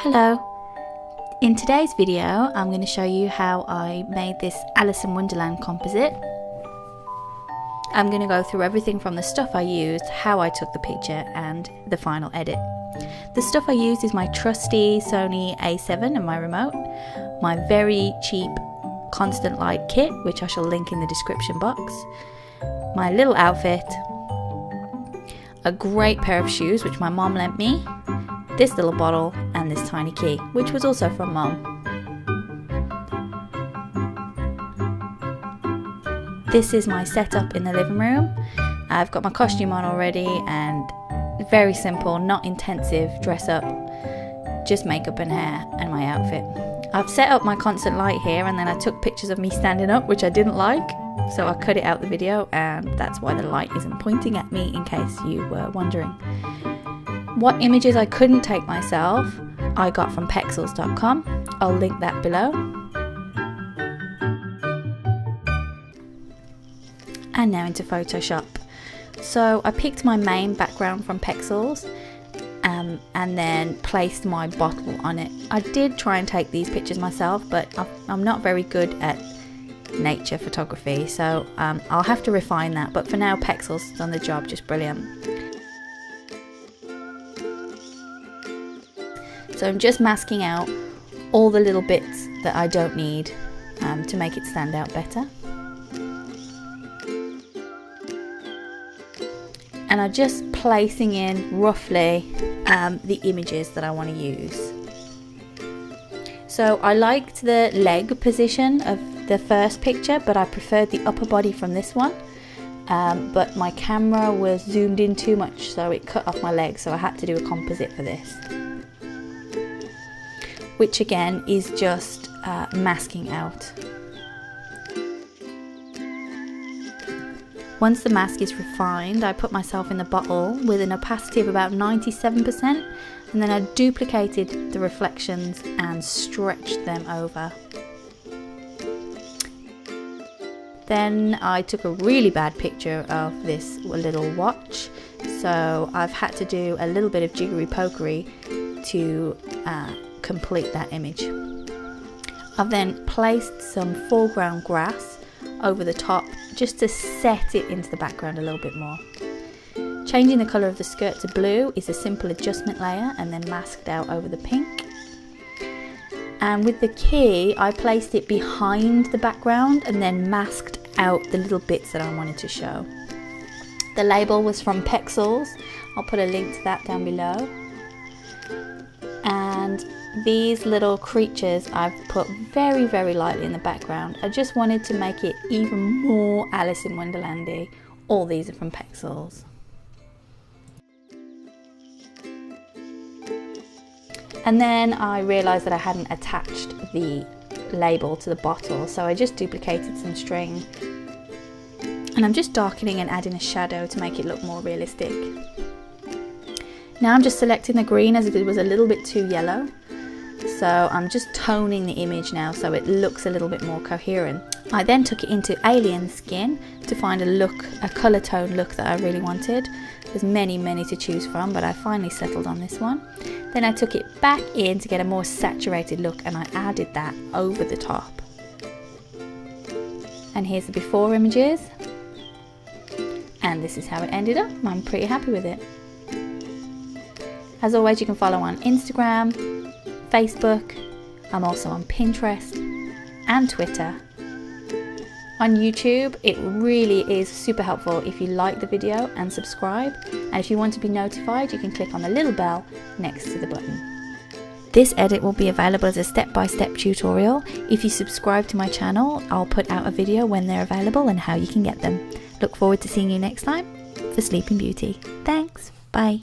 Hello! In today's video I'm going to show you how I made this Alice in Wonderland composite. I'm going to go through everything from the stuff I used, how I took the picture and the final edit. The stuff I used is my trusty Sony A7 and my remote, my very cheap constant light kit which I shall link in the description box, my little outfit, a great pair of shoes which my mom lent me, this little bottle and this tiny key which was also from mom. This is my setup in the living room. I've got my costume on already and very simple, not intensive dress up, just makeup and hair and my outfit. I've set up my constant light here and then I took pictures of me standing up which I didn't like, so I cut it out the video and that's why the light isn't pointing at me in case you were wondering. What images I couldn't take myself I got from pexels.com. I'll link that below. And now into Photoshop. So I picked my main background from Pexels and then placed my bottle on it. I did try and take these pictures myself, but I'm not very good at nature photography, so I'll have to refine that, but for now Pexels has done the job just brilliant. So I'm just masking out all the little bits that I don't need to make it stand out better. And I'm just placing in roughly the images that I want to use. So I liked the leg position of the first picture, but I preferred the upper body from this one. But my camera was zoomed in too much, so it cut off my leg, so I had to do a composite for this. Which again is just masking out. Once the mask is refined, I put myself in the bottle with an opacity of about 97%, and then I duplicated the reflections and stretched them over. Then I took a really bad picture of this little watch, so I've had to do a little bit of jiggery pokery to complete that image. I've then placed some foreground grass over the top just to set it into the background a little bit more. Changing the colour of the skirt to blue is a simple adjustment layer and then masked out over the pink. And with the key I placed it behind the background and then masked out the little bits that I wanted to show. The label was from Pexels. I'll put a link to that down below. And these little creatures I've put very, very lightly in the background. I just wanted to make it even more Alice in Wonderlandy. All these are from Pexels. And then I realised that I hadn't attached the label to the bottle, so I just duplicated some string. And I'm just darkening and adding a shadow to make it look more realistic. Now I'm just selecting the green as it was a little bit too yellow. So I'm just toning the image now so it looks a little bit more coherent. I then took it into alien skin to find a colour tone look that I really wanted. There's many to choose from, but I finally settled on this one. Then I took it back in to get a more saturated look and I added that over the top. And here's the before images. And this is how it ended up. I'm pretty happy with it. As always, you can follow on Instagram, Facebook, I'm also on Pinterest and Twitter. On YouTube, it really is super helpful if you like the video and subscribe, and if you want to be notified you can click on the little bell next to the button. This edit will be available as a step-by-step tutorial. If you subscribe to my channel, I'll put out a video when they're available and how you can get them. Look forward to seeing you next time for Sleeping Beauty. Thanks, bye.